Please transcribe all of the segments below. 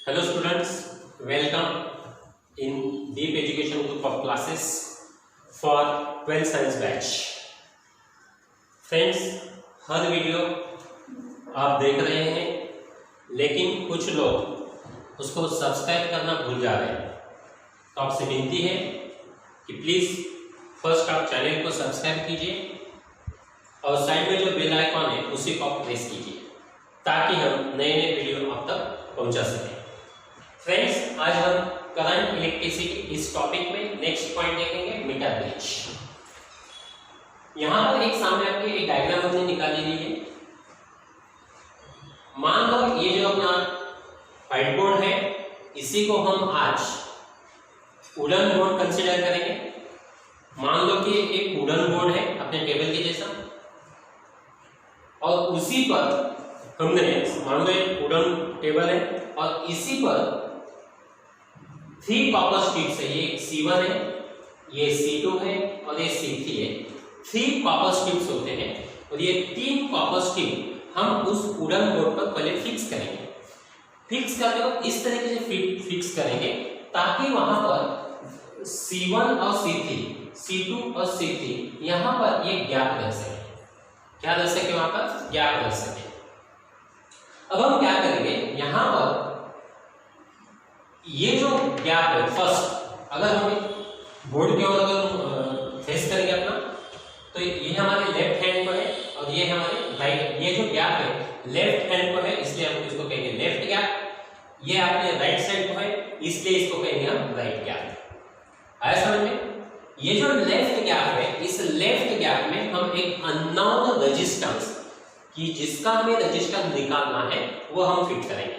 Hello students, welcome in Deep Education Group of classes for 12th Science Batch. Friends, her video आप देख रहे हैं लेकिन कुछ लोग उसको सब्सक्राइब करना भूल जा रहे हैं, तो आपसे विनती है कि प्लीज़ फर्स्ट आप चैनल को सब्सक्राइब कीजिए और साइड में जो बेल आइकॉन है उसी को आप प्रेस कीजिए ताकि हम नए नए वीडियो आप तक पहुंचा सकें। फ्रेंड्स, आज हम करंट इलेक्ट्रिसिटी इस टॉपिक में नेक्स्ट पॉइंट देखेंगे, मीटर ब्रिज। यहां पर एक सामने आपके एक डायग्राम हमने निकाली ली है। मान लो ये जो अपना व्हाइट बोर्ड है, इसी को हम आज वुडन बोर्ड कंसीडर करेंगे। मान लो कि एक वुडन बोर्ड है अपने टेबल के जैसा, और उसी पर हमने मान लो एक वुडन टेबल है और इसी पर 3 कॉपर स्ट्रिप्स है। ये C1 है, ये C2 है और ये C3 है। 3 कॉपर स्ट्रिप्स होते हैं और ये 3 कॉपर स्ट्रिप हम उस वुडन बोर्ड पर पहले फिक्स करेंगे। फिक्स करने को इस तरीके से फिक्स करेंगे ताकि वहां पर C1 और C3, C2 और C3 यहां पर ये गैप रह सके। क्या रह सके? वहां पर गैप रह सके। अब हम क्या करेंगे, यहां पर ये जो गैप है, फर्स्ट अगर हम बोर्ड की ओर अगर फेस करेंगे अपना, तो ये हमारे लेफ्ट हैंड को है और ये हमारे राइट, ये जो गैप है लेफ्ट हैंड को है इसलिए हम इसको कहेंगे लेफ्ट गैप। ये आपने राइट साइड को है इसलिए इसको कहेंगे हम राइट गैप। आया समझ में? ये जो लेफ्ट गैप है, इस लेफ्ट गैप में हम एक अननोन रेजिस्टेंस कि जिसका हमें रेजिस्टेंस निकालना है वो हम फिट करेंगे।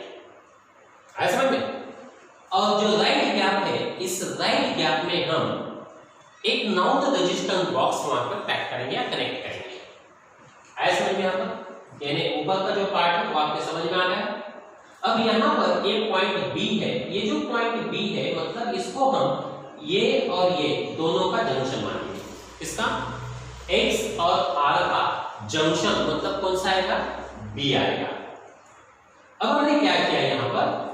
आया समझ में? और जो राइट गैप है, इस राइट गैप में हम एक नॉन रेजिस्टेंस बॉक्स वहां पर पैक करेंगे या कनेक्ट करेंगे। आया समझ में? यहाँ पर यानी ऊपर का जो पार्ट है वो आपके समझ में आ गया। अब यहाँ पर एक पॉइंट बी है। ये जो पॉइंट बी है मतलब इसको हम ये और ये दोनों का जंक्शन मानेंगे। इसका एक्स और आर का जंक्शन मतलब कौन सा आएगा? बी आएगा। अब हमने क्या किया, यहाँ पर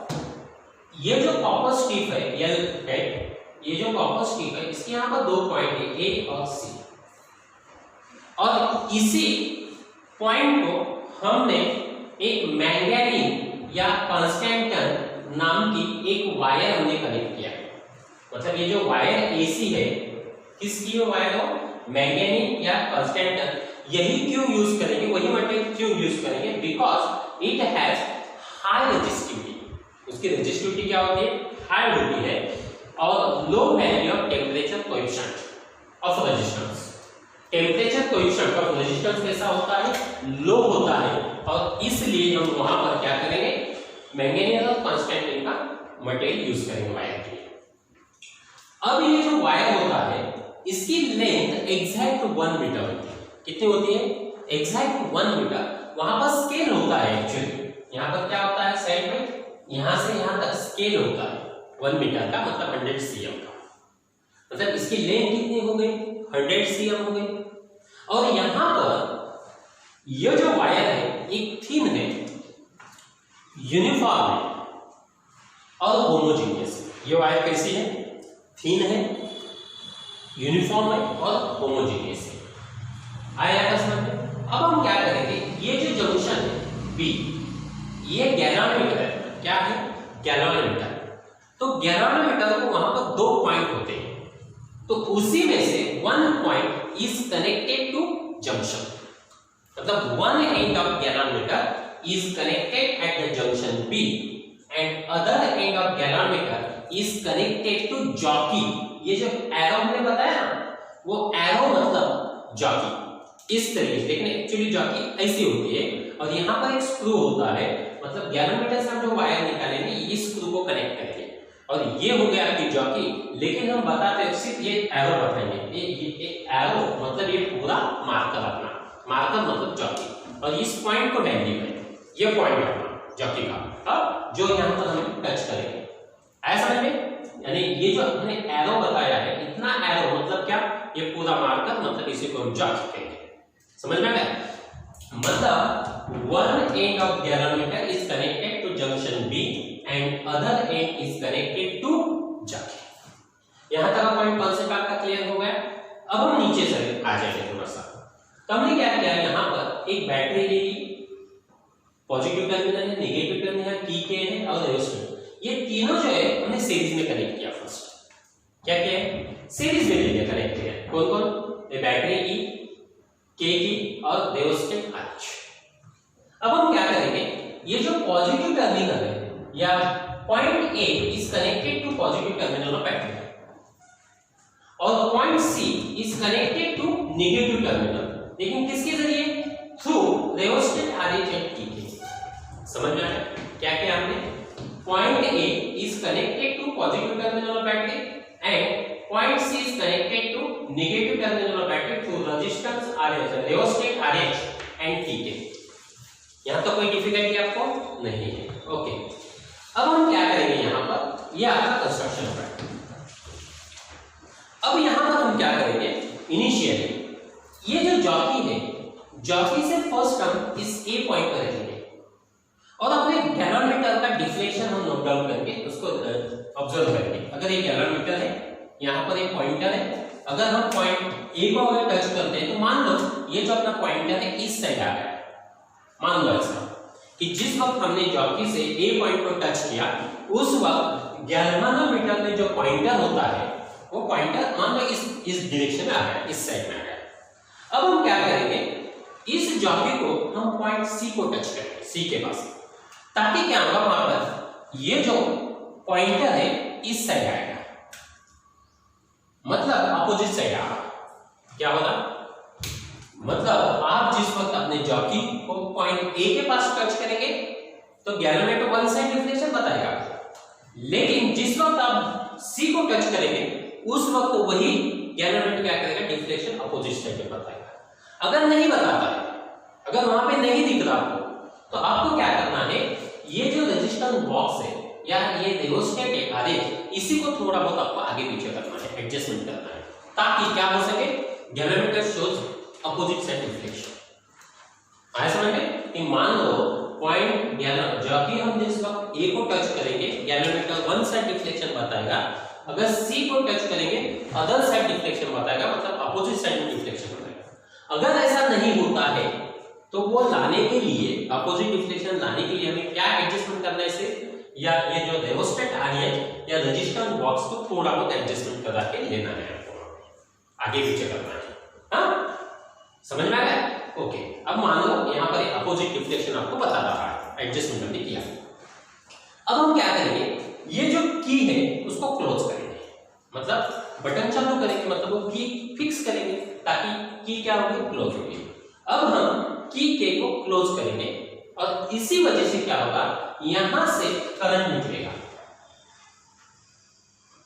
ये जो कॉपर स्ट्रिप है एल है, ये जो कॉपर स्ट्रिप है इसके यहाँ पर 2 पॉइंट है ए और सी, और इसी पॉइंट को हमने एक मैंगनीज या कंस्टेंटन नाम की एक वायर हमने कनेक्ट किया। मतलब ये जो वायर एसी है, किसकी वायर हो? मैंगनीज या कंस्टेंटन। यही क्यों यूज करेंगे, वही मटेरियल क्यों यूज करेंगे? Because it has high resistivity. उसकी रेजिस्टिविटी क्या होती है? हाई होती है, और low value of temperature coefficient of resistance. Temperature coefficient of resistance कैसा होता है? लो होता है, और इसलिए हम वहां पर क्या करेंगे? मैंगनीज और कंस्टेंटिन का मटेरियल यूज करेंगे वायर के लिए। अब ये जो वायर होता है इसकी लेंथ एग्जैक्ट 1 मीटर होती है। कितनी होती है? Exact 1 metre. वहां पर स्केल होता है एक्चुअली। यहाँ पर क्या होता है? साइड में यहां से यहां तक स्केल होता है 1 मीटर का, मतलब 100 cm का। मतलब इसकी लेंथ कितनी हो गई? 100 cm हो गई। और यहां पर ये जो वायर है एक थिन है, यूनिफॉर्म है और होमोजेनियस है। ये वायर कैसी है? थिन है, यूनिफॉर्म है और होमोजेनियस है। आया था समझ में? अब हम क्या करेंगे, ये जो जंक्शन है बी, ये गैलोमीटर है। क्या है? गैलोमीटर। तो गैलोमीटर को वहां पर 2 पॉइंट होते हैं, तो उसी में से 1 point is connected to junction. मतलब 1 end of galvanometer is connected at the junction B and other end of galvanometer is connected to jockey. ये जो एरो हमने बताया ना, वो एरो मतलब जॉकी। इस तरीके से देखने, एक्चुअली जॉकी ऐसी होती है और यहाँ पर एक स्क्रू होता है। मतलब गैलोमीटर से हम जो वायर निकालेंगे इस स्क्रू को कनेक्ट करेंगे, और ये हो गया आपकी जॉकी। लेकिन हम बताते हैं सिर्फ ये एरो बताएंगे। ये एरो मतलब ये पूरा मार्कर अपना, मार्कर मतलब जॉकी, और इस पॉइंट को वैल्यू करें। ये पॉइंट है अपना जॉकी का, अब जो यहाँ पर हम टच करेंगे। ऐसा समझ में? यानी ये जो हमने एरो बताया है, इतना एरो मतलब क्या? ये पूरा मार्कर, मतलब इसी को हम जॉकी कहेंगे। समझ में आया? मतलब 1 end of ganometer is connected to junction B and other end is connected to jockey। यहां तक पॉइंट कॉन्सेप्ट आपका क्लियर हो गया। अब हम नीचे चले आ जाएंगे थोड़ा सा। तो हमने क्या किया, यहां पर एक बैटरी ले ली, पॉजिटिव टर्मिनल है, नेगेटिव टर्मिनल है, की के है और रेजिस्टेंस, ये तीनों जो है हमने सीरीज में कनेक्ट किया। फर्स्ट क्या किया है, सीरीज में ले लिया, कनेक्ट किया। कौन कौन, ये बैटरी ई, के की और रेजिस्टेंस आर। अब हम क्या करेंगे, ये जो पॉजिटिव टर्मिनल है या point A is connected to positive terminal of battery और point C is connected to negative terminal, लेकिन किसके जरिए, through resistance RH and T K. समझ में आया क्या किया हमने, point A is connected to positive terminal of battery and point C is connected to negative terminal of battery through resistance RH, resistance RH and T K. यहां तो कोई difficulty आपको नहीं है। ओके, अब हम क्या करेंगे, यहां पर ये आपका कंस्ट्रक्शन है। अब यहां पर हम क्या करेंगे, इनिशियली ये जो जॉकी है, जॉकी से फर्स्ट हम इस ए पॉइंट पर रखेंगे और अपने गैलोमीटर का डिफ्लेक्शन हम नोट डाउन करके उसको ऑब्जर्व करेंगे। अगर ये गैलोमीटर है, यहां पर एक पॉइंटर है, अगर हम पॉइंट ए को अगर टच करते हैं तो मान लो ये जो अपना पॉइंटर है इस साइड आ गया। मान लो ऐसा कि जिस वक्त हमने जॉकी से ए पॉइंट को टच किया, उस वक्त गैल्वेनोमीटर में जो पॉइंटर होता है वो पॉइंटर मान लो इस डायरेक्शन में आ गया, इस साइड में आ गया। अब हम क्या करेंगे, इस जॉकी को हम पॉइंट सी को टच करेंगे, सी के पास, ताकि क्या होगा, वहां पर ये जो पॉइंटर है इस साइड आएगा, मतलब अपोजिट साइड आएगा। क्या होगा, मतलब आप जिस वक्त अपने जॉकी को पॉइंट ए के पास टच करेंगे तो गैलोमीटर वन साइड डिफ्लेक्शन बताएगा, लेकिन जिस वक्त आप सी को टच करेंगे उस वक्त वही गैलोमीटर क्या करेगा, डिफ्लेक्शन अपोजिट साइड में बताएगा। अगर नहीं बताता है, अगर वहां पे नहीं दिख रहा आपको, तो आपको क्या करना है, ये जो रेजिस्टेंस बॉक्स है या ये रेजिस्टेंस है आरएच, इसी को थोड़ा बहुत आपको आगे पीछे करना है, एडजस्टमेंट करना है, ताकि क्या हो सके, galvanometer shows opposite side deflection. आया समझ में कि मान लो पॉइंट जॉकी हम जिस वक्त ए को टच करेंगे गैलोमीटर वन साइड डिफ्लेक्शन बताएगा, अगर सी को टच करेंगे अदर साइड डिफ्लेक्शन बताएगा, मतलब अपोजिट साइड में डिफ्लेक्शन बताएगा। अगर ऐसा नहीं होता है तो वो लाने के लिए, अपोजिट डिफ्लेक्शन लाने के लिए हमें क्या एडजस्टमेंट करना है इसे, या ये जो रेजिस्टेंस आरएच या रेजिस्टेंस बॉक्स को थोड़ा बहुत एडजस्टमेंट करा के लेना है, आगे पीछे करना है। हाँ, समझ में आ गया? ओके, अब मान लो यहाँ पर अपोजिट डिफ्लेक्शन आपको बता रहा है, एडजस्टमेंट हमने किया। अब हम क्या करेंगे, ये जो की है उसको क्लोज करेंगे, मतलब बटन चालू करेंगे, मतलब वो की फिक्स करेंगे ताकि की क्या होगी, क्लोज होगी। अब हम की के को क्लोज करेंगे और इसी वजह से क्या होगा, यहां से करंट निकलेगा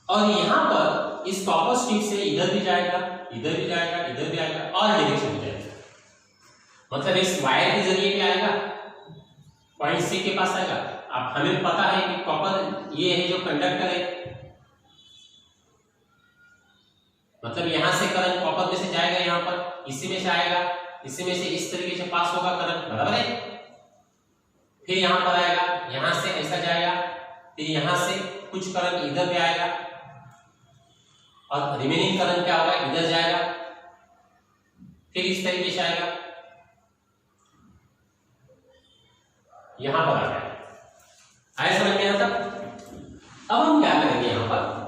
और यहां पर इस कॉपर स्ट्रिप से इधर भी जाएगा, इधर भी जाएगा, इधर भी आएगा और डायरेक्शन में जाएगा, मतलब इस वायर के जरिए भी आएगा, पॉइंट सी के पास आएगा। अब हमें पता है कि कॉपर ये है जो कंडक्टर है, मतलब यहां से करंट कॉपर में से जाएगा, यहां पर इसी में से आएगा, इसी में से इस तरीके से पास होगा करंट, बराबर है। फिर यहां पर आएगा, यहां से ऐसा जाएगा, फिर यहां से कुछ करंट इधर भी आएगा और रिमेनिंग करंट क्या होगा, इधर जाएगा, फिर इस तरीके से आएगा, यहां पर आ जाएगा। आए समझ में आता? अब हम क्या करेंगे, यहां पर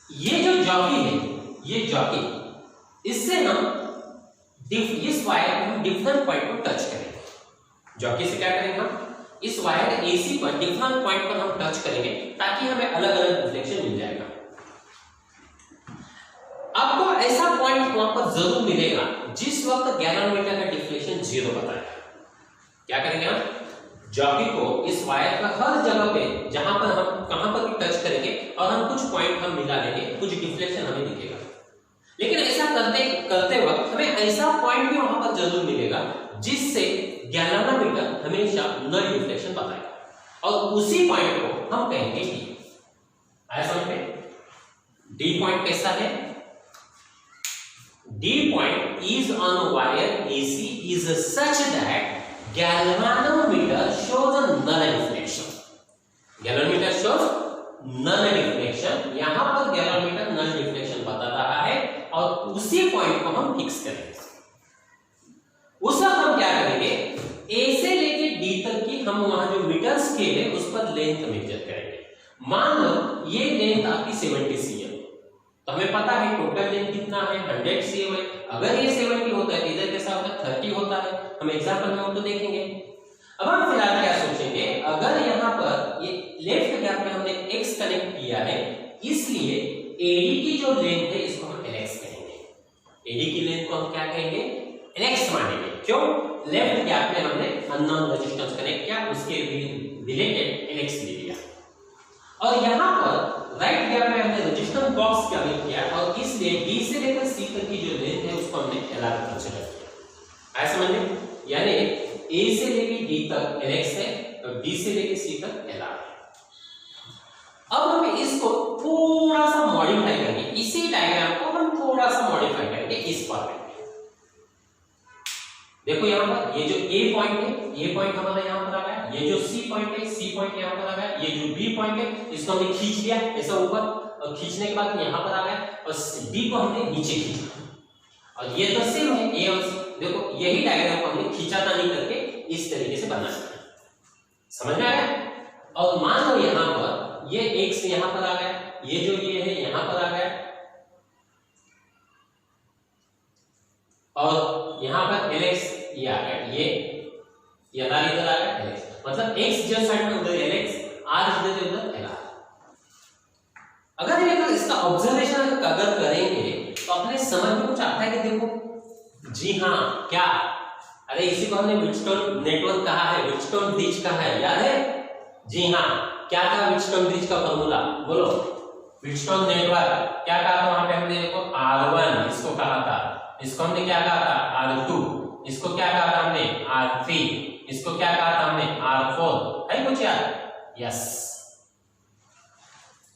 ये जो जॉकी है, ये जॉकी, इससे हम इस वायर को हम डिफरेंट पॉइंट पर टच करेंगे। जॉकी से क्या करेंगे, हम इस वायर एसी पर डिफरेंट पॉइंट पर हम टच करेंगे ताकि हमें अलग अलग डिफ्लेक्शन मिल जाएगा। आपको ऐसा पॉइंट वहां पर जरूर मिलेगा जिस वक्त गैलोमीटर का डिफ्लेक्शन 0 बताएगा। क्या करेंगे, हम जॉकी को इस वायर का हर जगह पे जहां पर हम कहां पर भी टच करेंगे और हम कुछ पॉइंट हम मिला लेंगे, कुछ डिफ्लेक्शन हमें दिखेगा। लेकिन ऐसा करते वक्त हमें ऐसा पॉइंट भी वहां पर जरूर मिलेगा जिससे गैल्वेनोमीटर हमेशा नल डिफ्लेक्शन बताएगा और उसी पॉइंट को हम कहेंगे डी। आया समझ में? डी पॉइंट कैसा है? D point is on wire AC is such that galvanometer shows a null deflection. Galvanometer shows null deflection, यहां पर गैलोरीमीटर नल डिफ्लेक्शन बता रहा है और उसी पॉइंट को हम फिक्स करेंगे। उस वक्त हम क्या करेंगे, ए से लेके डी तक की हम वहां जो मीटर स्केल है उस पर लेंथ मेजर करेंगे। मान लो ये लेंथ आपकी 70 cm, तो हमें पता है टोटल लेंथ कितना है 100 cm है। अगर ये 70 होता है इधर कैसा होता है 30 होता है। हम एग्जांपल में तो देखेंगे। अब हम फिलहाल क्या सोचेंगे, अगर यहाँ पर ये लेफ्ट गैप में हमने x कनेक्ट किया है, इसलिए AD की जो लेंथ है इसको हम LX कहेंगे। AD की लेंथ को हम क्या कहेंगे, LX मानेंगे। क्यों, लेफ्ट गैप में हमने अननोन रेजिस्टेंस कनेक्ट किया, उसके रिलेटेड LX ले लिया। और यहाँ पर राइट गैप में हमने रेजिस्टेंस बॉक्स कनेक्ट किया और इसलिए D से लेकर C तक की जो लेंथ है उसको हमने LR कंसीडर किया। ऐसा समझ में, यानी A से लेके D तक LX है और D से लेके C तक LR है। अब हम इसको थोड़ा सा मॉडिफाई करेंगे, इसी डायग्राम को हम थोड़ा सा मॉडिफाई करेंगे इस फॉर्मेट में। देखो यहाँ पर ये जो A पॉइंट है, ये पॉइंट हमारा यहाँ पर आ गया, ये जो C पॉइंट है, C पॉइंट यहाँ पर आ गया, ये जो B पॉइंट है इसको हमने खींच लिया ऐसा ऊपर, और खींचने के बाद यहाँ पर आ गया और D को हमने नीचे खींचा। और ये तो सेम है A और C। देखो यही डायग्राम को हमने खींचातानी करके इस तरीके से बनाना है। समझ में आया? और मान लो यहाँ पर ये x यहाँ पर आ गया, ये जो ये है यहाँ पर आ गया, और यहाँ पर LX ये आ गया, ये LR इधर आ गया LX, मतलब x जो साइड में उधर LX, R इधर उधर LR। अगर ये इसका ऑब्जर्वेशन अगर करेंगे तो अपने समझ में कुछ आता है कि देखो, जी हाँ, क्या, अरे इसी को हमने व्हीटस्टोन नेटवर्क कहा है, व्हीटस्टोन ब्रिज कहा है, याद है? जी हाँ, क्या था व्हीटस्टोन ब्रिज का फॉर्मूला, बोलो। व्हीटस्टोन नेटवर्क क्या कहा था वहां पे हमने, देखो R1 इसको कहा था, इसको हमने क्या कहा था R2, इसको क्या कहा था हमने R3, इसको क्या कहा था हमने R4, है कुछ याद? यस,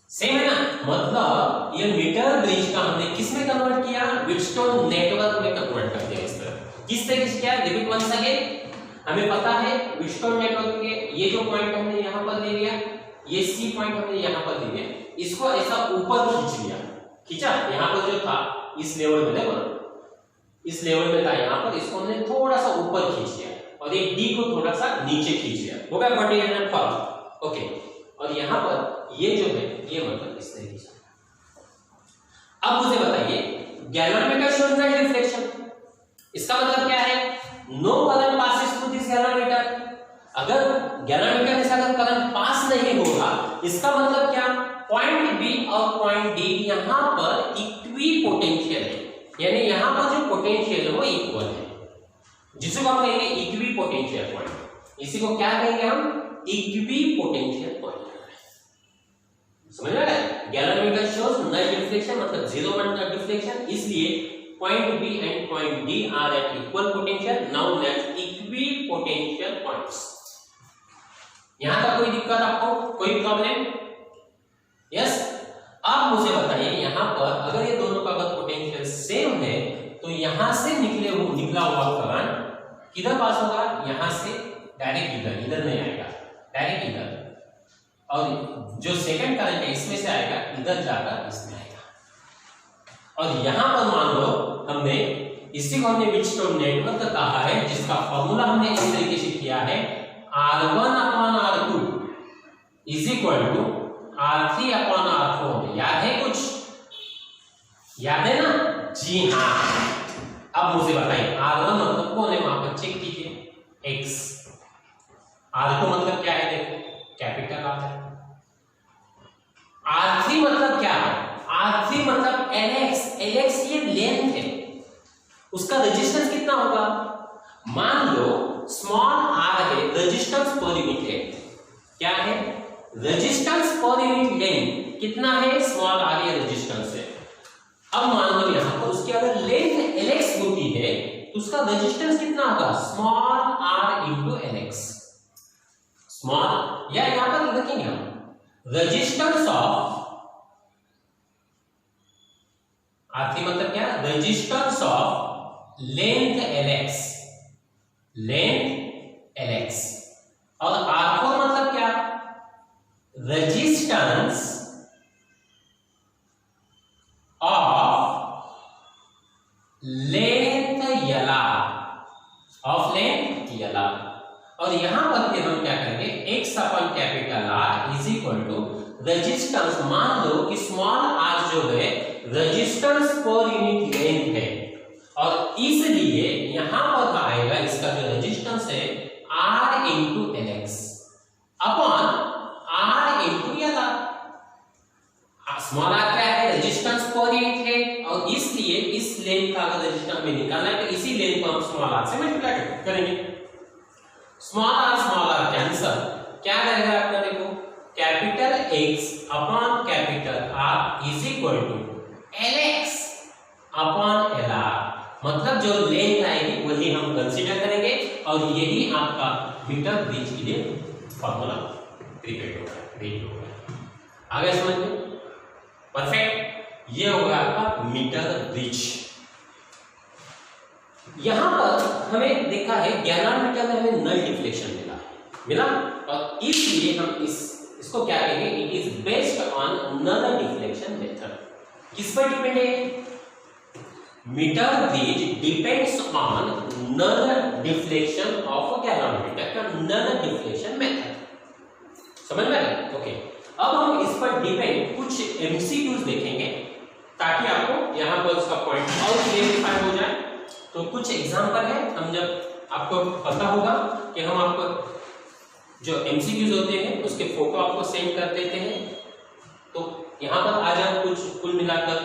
सेम है ना। मतलब ये मीटर ब्रिज का हमने किस में कन्वर्ट किया, व्हीटस्टोन नेटवर्क में कन्वर्ट कर दिया। इस तरह किस तरीके से किया, रिपीट वंस अगेन। हमें पता है व्हीटस्टोन नेटवर्क के ये जो पॉइंट हमने यहां पर ले लिया, ये C पॉइंट हमने यहां पर ले लिया, इसको ऐसा ऊपर खींच लिया, खींचा, यहां पर जो था इस लेवल में, देखो इस लेवल में था यहां पर, इसको हमने थोड़ा सा ऊपर खींच लिया और एक D को थोड़ा सा नीचे खींच लिया, हो गया वर्टिकल फॉर्म। ओके, और यहां पर ये जो है ये मतलब इस तरीके से। अब मुझे बताइए, गैलोरीमीटर शोज द रिफ्लेक्शन, इसका मतलब क्या है, no current passes through this galvanometer. अगर गैलोरीमीटर से अगर करंट पास नहीं होगा, इसका मतलब क्या, पॉइंट बी और पॉइंट डी यहां पर इक्वी पोटेंशियल है, यानी यहां पर जो पोटेंशियल है वो इक्वल है, जिसको हम कहेंगे इक्वी पोटेंशियल पॉइंट। इसी को क्या कहेंगे हम, इक्वी पोटेंशियल पॉइंट। समझ में आ रहा है? गैलोरीमीटर शोज नल डिफ्लेक्शन, मतलब जीरो नल डिफ्लेक्शन, इसलिए point B and point D are at equal potential, known as equipotential points. यहां तक कोई दिक्कत आपको, कोई प्रॉब्लम? यस। अब मुझे बताइए, यहां पर अगर ये दोनों का अगर पोटेंशियल सेम है तो यहां से निकला हुआ करंट किधर पास होगा, यहां से डायरेक्ट इधर, इधर नहीं आएगा, डायरेक्ट इधर, और जो सेकंड करंट है इसमें से आएगा, इधर जाकर इसमें आएगा। और यहां पर मान लो हमने इसी को हमने व्हीटस्टोन नेटवर्क कहा है, जिसका फॉर्मूला हमने इस तरीके से किया है, R1 upon R2 is equal to R3 upon R4। याद है कुछ, याद है ना? जी हाँ। अब मुझे बताइए R1 मतलब कौन है, वहां पर चेक कीजिए, X। R2 मतलब क्या है, देखो कैपिटल R है। R3 मतलब क्या है, R3 मतलब LX, LX ये लेंथ है, उसका रेजिस्टेंस कितना होगा, मान लो स्मॉल r है, रेजिस्टेंस पर यूनिट लेंथ क्या है, रेजिस्टेंस पर यूनिट लेंथ कितना है, स्मॉल r ये रेजिस्टेंस है। अब मान लो यहां पर उसकी अगर लेंथ LX होती है तो उसका रेजिस्टेंस कितना होगा, small r into LX। Small, या यहां पर लिखेंगे हम रेजिस्टेंस ऑफ R3 मतलब क्या, resistance of length LX, length LX, और R4 मतलब क्या, ऑफ लेंथ एल, और यहां पर फिर हम क्या करेंगे, x upon capital R is equal to resistance. मान लो कि स्मॉल r जो है रेजिस्टेंस पर यूनिट लेंथ है, और इसलिए यहां पर आएगा इसका जो रेजिस्टेंस है R into LX upon R into L. Small r क्या है, रेजिस्टेंस पर यूनिट है, और इसलिए इस लेंथ का अगर रेजिस्टेंस हमें निकालना है तो इसी लेंथ को हम स्मॉल r से मल्टीप्लाई करेंगे। स्मॉल r कैंसल, क्या रहेगा आपका, देखो capital X upon capital R is equal to LX upon LR, मतलब जो लेंथ आएगी वही हम कंसीडर करेंगे, और यही आपका मीटर ब्रिज के लिए फॉर्मूला रिपीट होगा। आगे समझ में, परफेक्ट। ये होगा आपका मीटर ब्रिज। यहां पर हमें देखा है 11 मीटर में हमें नल डिफ्लेक्शन मिला, और इसलिए हम इसको क्या कहेंगे, it is based on null deflection method. किस पर डिपेंड है, metre bridge depends on null deflection of galvanometer का नल डिफ्लेक्शन मेथड। समझ में आया? ओके, अब हम इस पर डिपेंड कुछ एमसीक्यूज देखेंगे ताकि आपको यहां पर उसका पॉइंट और क्लियरिफाई हो जाए। तो कुछ एग्जांपल है, हम जब आपको पता होगा कि हम आपको जो एमसीक्यूज होते हैं उसके फोटो आपको सेंड कर देते हैं। तो यहाँ पर आज हम कुछ कुल मिलाकर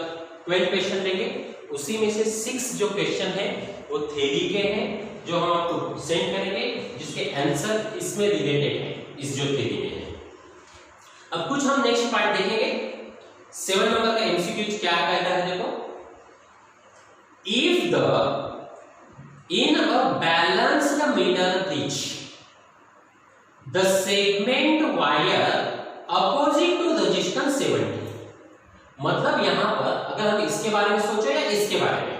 12 क्वेश्चन लेंगे, उसी में से 6 जो क्वेश्चन है वो थ्योरी के हैं जो हम आपको सेंड करेंगे, जिसके आंसर इसमें रिलेटेड है, इस जो थ्योरी में है। अब कुछ हम नेक्स्ट पार्ट देखेंगे। 7 नंबर का एमसीक्यू क्या कहता है, देखो, if in a balanced meter bridge the segment wire opposite to resistance 70, मतलब यहां पर अगर हम इसके बारे में सोचो या इसके बारे में,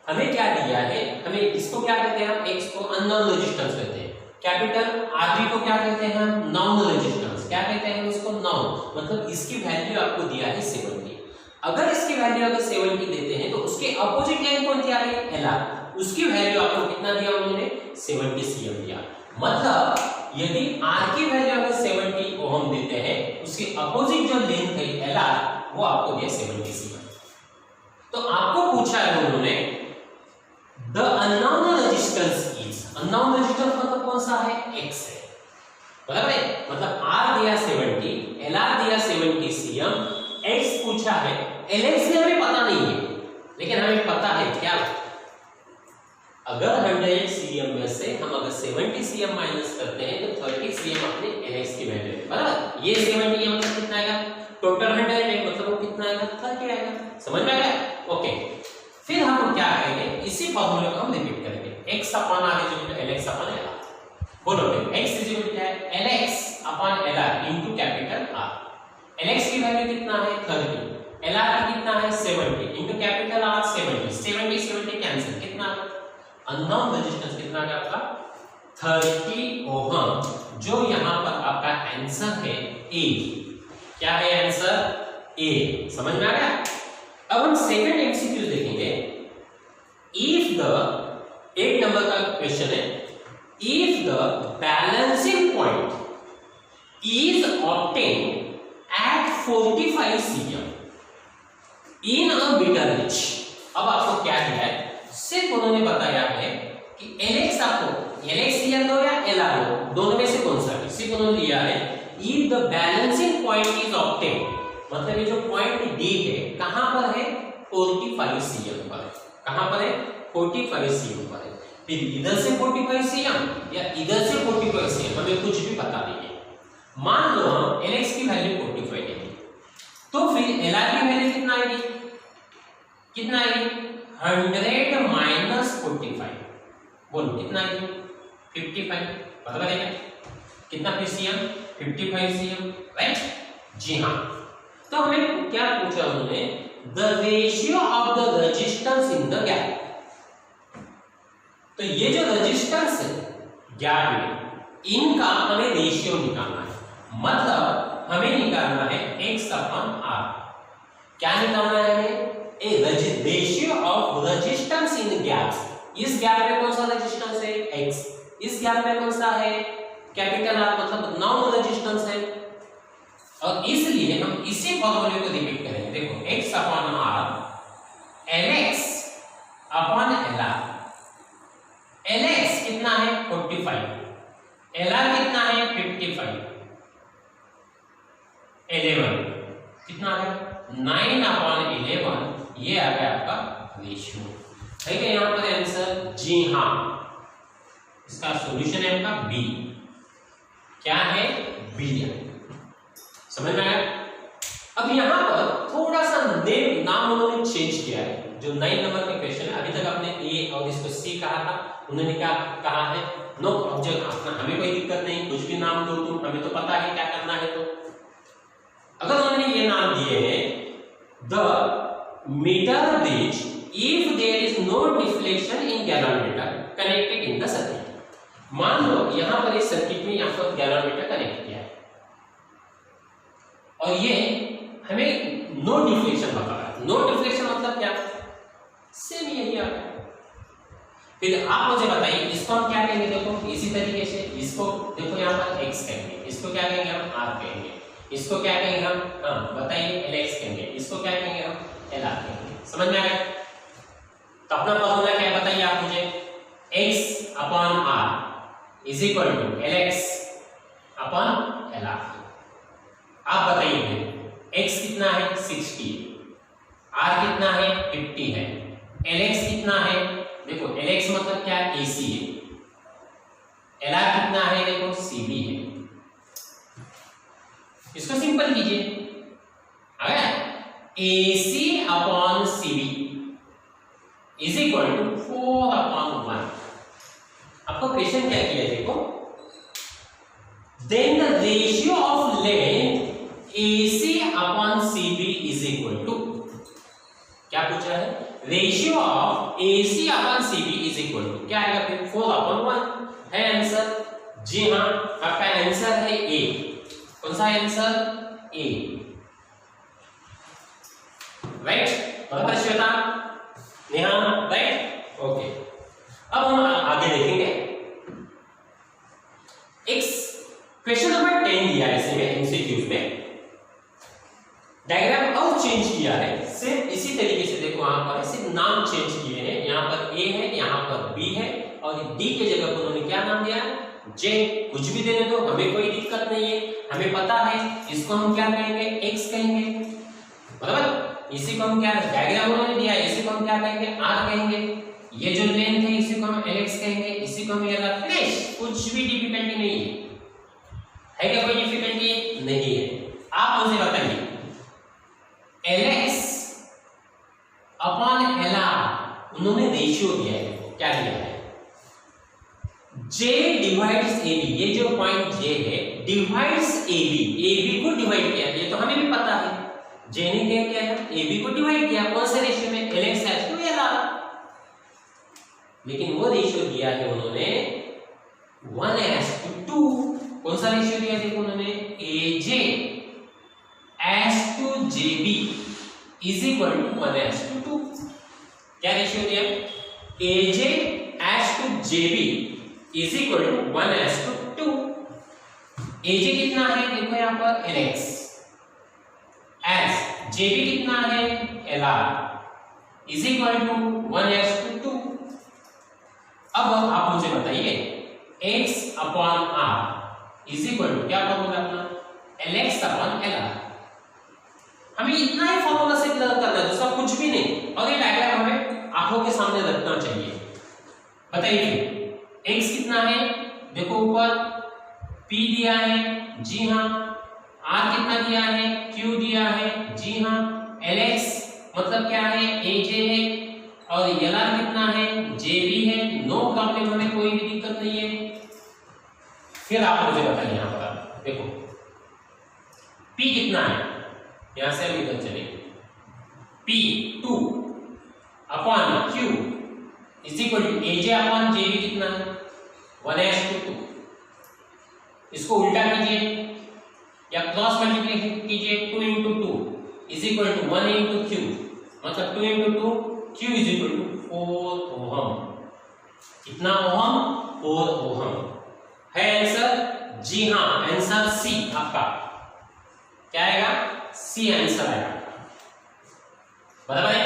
हमें क्या दिया है, हमें इसको क्या कहते हैं, हम x को अननोन रेजिस्टेंस कहते हैं, कैपिटल R को क्या कहते हैं, हम नॉन रेजिस्टेंस क्या कहते हैं, हम इसको नॉन, मतलब इसकी वैल्यू आपको दिया है 70। अगर इसकी वैल्यू अगर 70 देते हैं तो उसके अपोजिट लाइन कौन दिया है, LR, उसकी वैल्यू आपको कितना दिया उन्होंने, 70 cm दिया। मतलब यदि R की वैल्यू अगर 70 ओम देते हैं, उसके अपोजिट जो लेंथ है LR वो आपको दिया 70 cm। तो आपको पूछा है उन्होंने the unknown resistance is, unknown resistance मतलब कौन सा है, X है, बराबर है, मतलब R दिया 70, LR दिया 70 cm, X पूछा है, LX से हमें पता नहीं है, लेकिन हमें पता है क्या, अगर 100 cm में से हम अगर 70 cm माइनस करते हैं तो 30 cm अपने LX की वैल्यू है, बराबर। ये 70 ये मतलब कितना आएगा, टोटल 100 है, मतलब वो कितना आएगा, 30 आएगा। समझ में आ गया? ओके, फिर हम क्या करेंगे, इसी फॉर्मूले को हम रिपीट करेंगे, x upon r is equal to LX upon LR। बोलो x इज इक्वल टू क्या है, LX upon LR into capital R। LX की वैल्यू कितना है, 30, LR की कितना है, 70 इनटू कैपिटल R 70, 70 कैंसिल, कितना अननोन रेजिस्टेंस कितना है आपका, 30 ओम, जो यहां पर आपका आंसर है A। क्या है आंसर, A। समझ में आ गया? अब हम सेकंड एमसीक्यू देखेंगे। इफ द 8 नंबर का क्वेश्चन है, if the balancing point is obtained at 45 cm in a meter bridge। अब आपको क्या दिया है, सिर्फ उन्होंने बताया है कि LX आपको LX लिया दो या LR लो, दोनों में से कौन सा है, सिर्फ उन्होंने लिया है if the balancing point is obtained, मतलब ये जो पॉइंट D है कहां पर है, 45 cm पर है। कहां पर है, 45 cm पर है। फिर इधर से 45 cm या इधर से 45 cm, हमें कुछ भी पता नहीं है। मान लो हम LX की वैल्यू 45 लेंगे, तो फिर LR की वैल्यू कितना आएगी, कितना आएगी, 100 माइनस 45, बोलो कितना आएगी, 55, बराबर है कितना, cm 55 cm, राइट? जी हाँ। तो हमें क्या पूछा उन्होंने, the ratio of the resistance in the gap. तो ये जो रेजिस्टेंस है गैप में, इनका हमें रेशियो निकालना है, मतलब हमें निकालना है x अपॉन r। क्या निकालना है हमें, ए ratio of resistance in gaps, इस गैप में कौन सा रेजिस्टेंस है x, इस गैप में कौन सा है कैपिटल R, मतलब नॉन रेजिस्टेंस है। और इसलिए हम इसी फॉर्मूले को रिपीट करेंगे। देखो x upon R lx upon lr। lx कितना है 45, lr कितना है 55, 11 कितना है 9 अपॉन 11, ये आ गया आपका रेशियो। ठीक है, यहां पर आंसर जी हाँ, इसका सॉल्यूशन है आपका बी। क्या है बी, समझ में आया। अब यहां पर थोड़ा सा नाम उन्होंने चेंज किया है। जो 9 नंबर का क्वेश्चन है, अभी तक आपने ए और इसको सी कहा था, उन्होंने क्या कहा है नो ऑब्जेक्ट। हमें कोई दिक्कत नहीं, कुछ भी नाम दो तुम, हमें तो पता है क्या करना है। तो अगर उन्होंने ये नाम दिए हैं the metre bridge if there is no deflection in galvanometer connected in the circuit. मान लो यहां पर इस सर्किट में यहां पर गैलोमीटर कनेक्ट किया है और ये हमें नो डिफ्लेक्शन बता रहा है। नो डिफ्लेक्शन मतलब क्या, सेम यही आ गया। फिर आप मुझे बताइए इसको हम क्या कहेंगे। देखो इसी तरीके से इसको देखो, यहाँ पर x कहेंगे, इसको क्या कहेंगे हम r कहेंगे, इसको क्या कहेंगे हम बताइए lx कहेंगे, इसको क्या कहेंगे हम lr कहेंगे। समझ में आ गया। तो अपना फॉर्मूला क्या है बताइए आप मुझे, x upon r is equal to lx upon lr। आप बताइए x कितना है 60, r कितना है 50 है, lx कितना है, देखो lx मतलब क्या है AC है, lr कितना है देखो CB है। इसको सिंपल कीजिए, आ गया AC upon CB is equal to 4 upon 1। आपको क्वेश्चन क्या किया है देखो, then the ratio of length AC upon CB is equal to, क्या पूछा है, ratio of AC upon CB is equal to क्या आएगा फिर 4 अपॉन 1 है आंसर। जी हाँ, आपका आंसर है ए। कौन सा आंसर, ए, राइट। बराबर श्वेता, नेहा, राइट, ओके। अब हम आगे देखेंगे क्वेश्चन नंबर 10 दिया है इसमें एमसीक्यूज में, डायग्राम और चेंज किया है, सिर्फ इसी तरीके से देखो वहां पर सिर्फ नाम चेंज किए हैं। यहाँ पर ए है, यहाँ पर बी है और डी के जगह पर उन्होंने क्या नाम दिया जे। कुछ भी देने दो, हमें कोई दिक्कत नहीं है, हमें पता है इसको हम क्या कहेंगे एक्स कहेंगे, बराबर। इसी को हम क्या डायग्राम उन्होंने दिया है, इसी को हम क्या कहेंगे आर कहेंगे। ये जो लेंथ है इसी को हम एलएक्स कहेंगे, इसी को हम ये फिनिश। कुछ भी डिफिकल्टी नहीं है क्या, कोई डिफिकल्टी नहीं है। आप मुझे बताइए LX अपॉन LR उन्होंने रेशियो दिया है, क्या दिया है, J डिवाइड्स AB। ये जो पॉइंट J है डिवाइड्स AB, AB को डिवाइड किया, ये तो हमें भी पता है। J ने क्या किया है, AB को डिवाइड किया, कौन से रेशियो में, LX/LR। लेकिन वो रेशियो दिया है उन्होंने 1:2। कौन सा रेशियो दिया देखो उन्होंने, AJ to JB is equal to 1:2। क्या रेशियो दिया, AJ to JB is equal to 1:2। AJ कितना है देखो यहाँ पर LX, JB कितना है LR is equal to 1:2। अब आप मुझे बताइए x upon r is equal to क्या फॉर्मूला अपना, LX अपॉन LR। हमें इतना ही फॉर्मूला से लर्न करना है, दूसरा कुछ भी नहीं। और ये डायग्राम हमें आंखों के सामने रखना चाहिए। बताइए x कितना है देखो ऊपर, P दिया है, जी हाँ। R कितना दिया है, Q दिया है, जी हाँ। LX मतलब क्या है, AJ है और LR कितना है, JB है। नो प्रॉब्लम, हमें कोई भी दिक्कत नहीं है। फिर आप मुझे बताइए यहाँ पर देखो P कितना है, यहां से हम इधर चलेंगे, P 2 upon Q is equal to AJ upon JB कितना है 1:2। इसको उल्टा कीजिए या क्रॉस मल्टीप्लिकेशन कीजिए, 2 into 2 is equal to 1 into Q, मतलब 2 into 2 Q is equal to 4 ohm. कितना ओहम? 4 ओहम है आंसर। जी हाँ, आंसर सी आपका क्या आएगा? सी आंसर आएगा, बराबर है।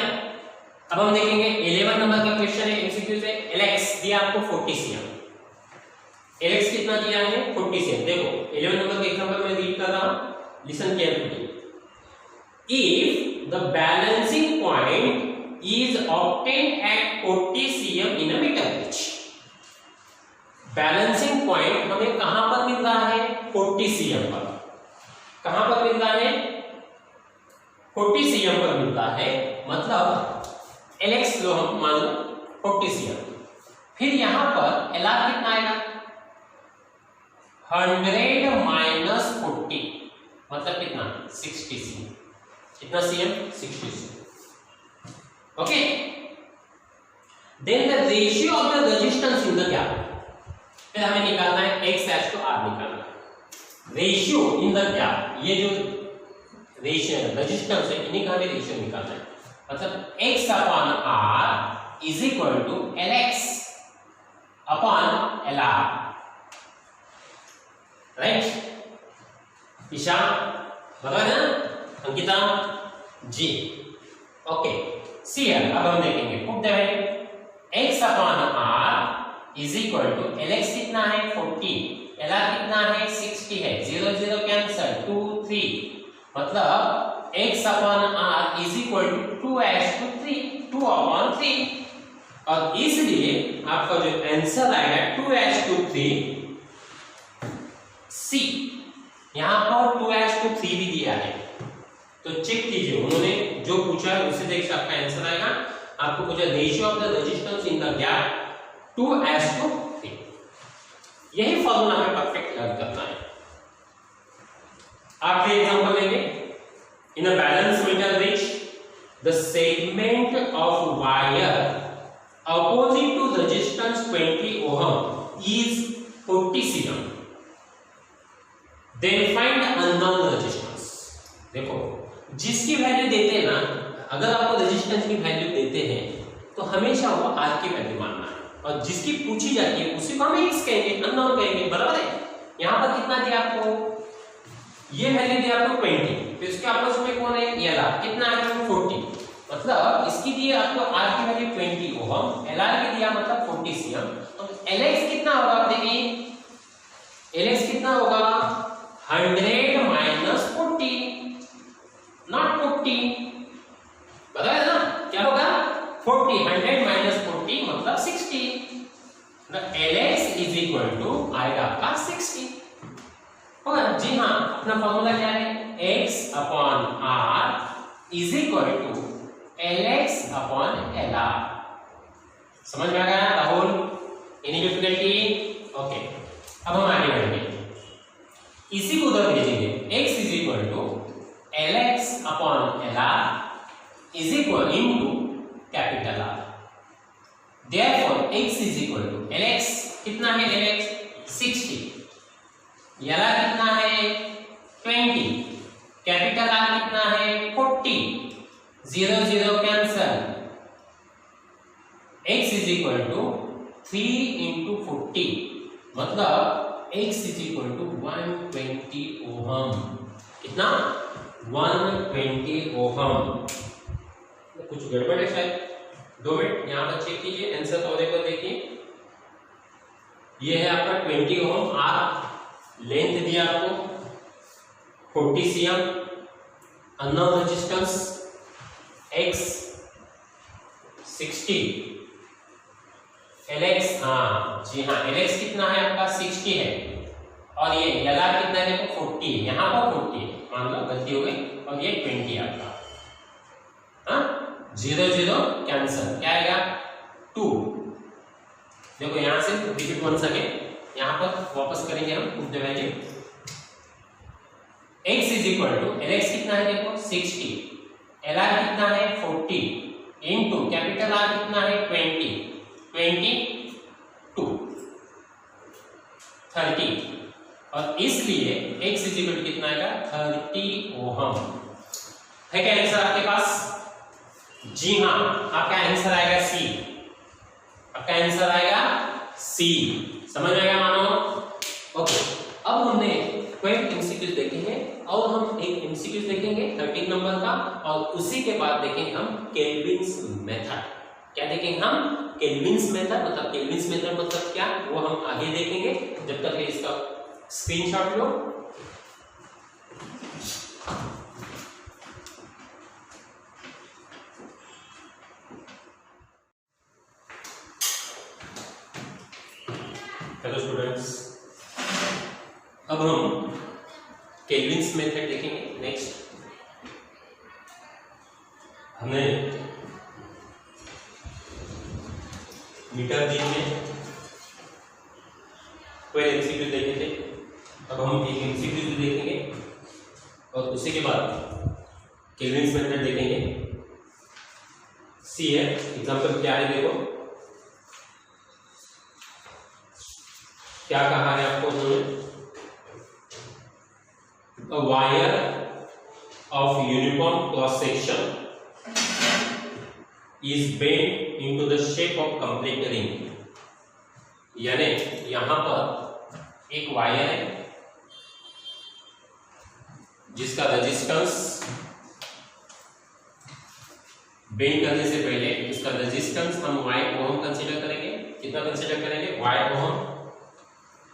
अब हम देखेंगे 11 नंबर का क्वेश्चन है, एमसीक्यू से। एलएक्स दिया आपको 40 सीएम। एलएक्स कितना दिया है? 40 सीएम। देखो 11 नंबर के एग्जांपल में रीड कर रहा हूं, listen carefully. If the balancing point is obtained at 40 CM in a metre pitch. Balancing point हमें कहां पर मिल रहा है? 40 सीएम पर। कहां पर मिल रहा है? 40 सीएम पर मिलता है, मतलब एलएक्स लो हम मान लो 40 सीएम। फिर यहां पर एलआर कितना आएगा? 100 माइनस 40 मतलब कितना? 60 सीएम। कितना CM? 60 CM. Okay, then the ratio of the resistance in the gap. फिर हमें निकालना है एक्स एच टू आर निकालना है। रेशियो इन द गैप, ये जो रेशियो रेजिस्टेंस है इन्हीं का हमें रेशियो निकालना है। मतलब x upon r is equal to lx upon lr, right? Ishan बराबर है ना? अंकिता जी, ओके। सी अब हम देखेंगे, put the value x upon r is equal to lx कितना है? 40, lr कितना है? 60 है। 0 0 कैंसिल, 2 3 मतलब x upon r is equal to 2h/3, 2 upon 3। और इसलिए आपका जो आंसर आएगा 2h/3 सी। यहां पर 2h/3 भी दिया है, तो चेक कीजिए उन्होंने जो पूछा है उसे देख के आपका आंसर आएगा। आपको पूछा ratio of the resistance in the gap 2h/3। यही फॉर्मूला हमें परफेक्ट याद करना है। आखिरी एग्जांपल लेंगे। In a balanced meter bridge, the segment of wire opposite to resistance 20 ohm is 40 cm. Then find unknown resistance. देखो जिसकी वैल्यू देते हैं ना, अगर आपको रेजिस्टेंस की वैल्यू देते हैं तो हमेशा वो आर की वैल्यू मानना है, और जिसकी पूछी जाती है उसी को हम एक्स कहेंगे, अननोन कहेंगे, बराबर है। यहाँ पर कितना दिया आपको? ये वैल्यू दिया आपको 20, तो इसके आपस में कौन है? ये एलआर कितना है? 40, मतलब इसकी दी आपको आर की वैल्यू 20 ओम, एलआर की दिया मतलब 40 सीएम। तो एलएक्स कितना होगा? आप देखिए एलएक्स कितना होगा? 100 माइनस 40, नॉट 40, बता है ना क्या होगा? 40, 100 माइनस 40 मतलब 60। एलएक्स इज इक्वल टू आएगा आपका 60 होगा। जी हाँ, अपना फॉर्मूला क्या है? x upon r is equal to lx upon lr। समझ में आ गया राहुल? Any difficulty? ओके, अब हम आगे बढ़ेंगे, इसी को उधर भेजेंगे। x is equal to lx upon lr is equal into capital R। Therefore x is equal to lx कितना है? lx 60, एलआर कितना है? 20, कैपिटल आर कितना है? 40, 0 0 cancel, x is equal to 3 into 40 मतलब x is equal to 120 ohm. कितना? 120 ohm. कुछ गड़बड़ है शायद, 2 मिनट यहां पर चेक कीजिए, आंसर तो देखो, देखिए ये है आपका 20 ओहम। आर लेंथ दिया आपको 40 CM, unknown resistance x 60, lx हाँ जी हाँ, lx कितना है आपका? 60 है, और ये lr कितना है? देखो 40 है, यहाँ पर 40 है, मान लो गलती हो गई, और ये 20 आपका। हाँ 0 0 कैंसल, क्या आएगा? 2। देखो यहां से रिपीट वन सेकेंड, यहां पर वापस करेंगे हम put the value. x is equal to lx कितना है? देखो 60, lr कितना है? 40 इनटू कैपिटल R कितना है? 22 30, और इसलिए x इज इक्वल टू कितना आएगा? 30 ओहम। है क्या आंसर आपके पास? जी हाँ, आपका आंसर आएगा सी। आपका आंसर आएगा सी। समझ में गया मानो? ओके, अब हमने 12 एमसीक्यूज देखे हैं और हम एक एमसीक्यूज देखेंगे 13 नंबर का, और उसी के बाद देखेंगे हम केल्विन्स मेथड। क्या देखेंगे हम? Kelvin's method. मतलब केल्विन्स मेथड मतलब क्या, वो हम आगे देखेंगे। जब तक इसका स्क्रीनशॉट लो। हेलो स्टूडेंट्स, अब हम केल्विन्स मेथड देखेंगे। नेक्स्ट हमने मीटर दिन में 12 एमसीक्यू देखे थे। अब हम एक एमसीक्यू देखेंगे और उसी के बाद केल्विन्स मेथड देखेंगे। सी है एग्जांपल, क्या है देखो, क्या कहा है आपको उन्होंने? A wire of uniform cross section is bent into the shape of complete ring। यानी यहां पर एक वायर है जिसका रेजिस्टेंस बेंड करने से पहले इसका रेजिस्टेंस हम वायर को हम कंसीडर करेंगे। कितना कंसीडर करेंगे? वायर को हम।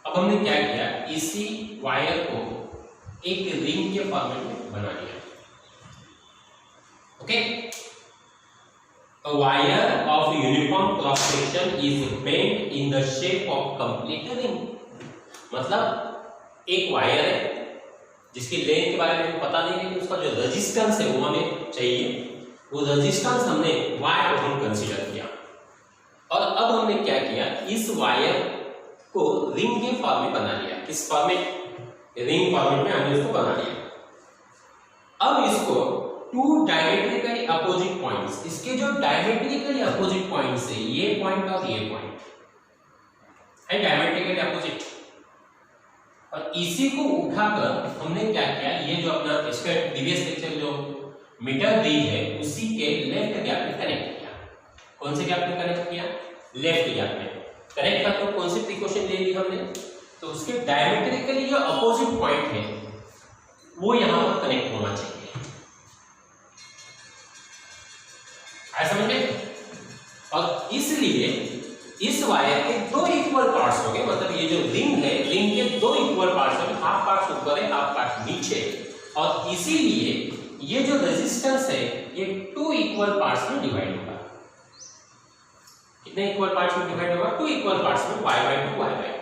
अब हमने क्या किया, इसी वायर को एक रिंग के फॉर्मेट में बना लिया। Okay, a wire of uniform cross section is bent in the shape of complete ring। मतलब एक वायर है जिसकी लेंथ के बारे में पता नहीं, लेकिन उसका जो रेजिस्टेंस है वो हमें चाहिए। वो रेजिस्टेंस हमने वायर को हम कंसीडर किया, और अब हमने क्या किया, इस वायर को रिंग के फॉर्म में बना लिया। किस फॉर्मेट? रिंग फॉर्मेट में हमने इसको बना लिया। अब इसको टू डायमेट्रिकली अपोजिट पॉइंट्स, इसके जो डायमेट्रिकली अपोजिट पॉइंट्स है, ये पॉइंट और ये पॉइंट है डायमेट्रिकली अपोजिट, और इसी को उठाकर हमने क्या किया, ये जो अपना इसका प्रीवियस लेक्चर जो मीटर दी है उसी के लेफ्ट गैप में कनेक्ट किया। कौन से गैप में कनेक्ट किया? लेफ्ट गैप में कनेक्ट कर। तो कौन सी प्रिकॉशन ले ली हमने? तो उसके डायमेट्रिकली जो अपोजिट पॉइंट है वो यहां पर कनेक्ट होना चाहिए। ऐसा समझ में? और इसलिए इस वायर के दो इक्वल पार्ट्स हो गए। मतलब ये जो रिंग है, रिंग के दो इक्वल पार्ट्स हो गए, हाफ पार्ट ऊपर है, हाफ पार्ट नीचे, और इसीलिए ये जो रेजिस्टेंस है ये टू इक्वल पार्ट्स में डिवाइड होगा। कितने इक्वल पार्ट्स में डिवाइड होगा? टू इक्वल पार्ट्स में, y/2 y/2।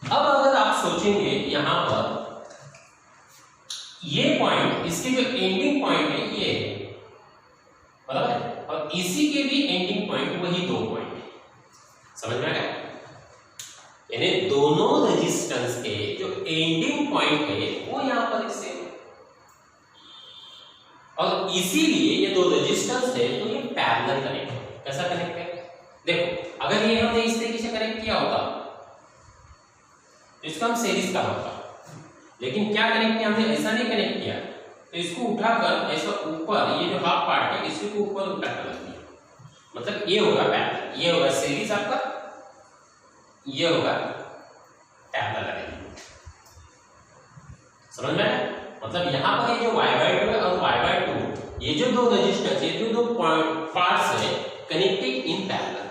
अब अगर आप सोचेंगे यहां पर ये पॉइंट, इसके जो एंडिंग पॉइंट है ये है, बराबर है, और इसी के भी एंडिंग पॉइंट वही दो पॉइंट है। समझ में आ गया? यानी दोनों रेजिस्टेंस के जो एंडिंग पॉइंट है वो यहां पर सेम है, और इसीलिए ये दो रेजिस्टेंस है तो ये पैरेलल कनेक्ट है। कैसा कनेक्ट है? देखो, अगर ये हमने इस तरीके से कनेक्ट किया होता तो इसका हम सीरीज का होता, लेकिन क्या कनेक्ट किया हमने? ऐसा नहीं कनेक्ट किया। तो इसको उठाकर ऐसा ऊपर, ये जो हाफ पार्ट है इसी को ऊपर उठाकर रख दिया। मतलब ये होगा पैरेलल, ये होगा सीरीज आपका, ये होगा पैरेलल अरेंजमेंट। समझ में आया? मतलब यहां पर ये जो y/2 है और y/2, ये जो दो रेजिस्टेंस, ये जो दो पार्ट्स है कनेक्टेड इन पैरेलल।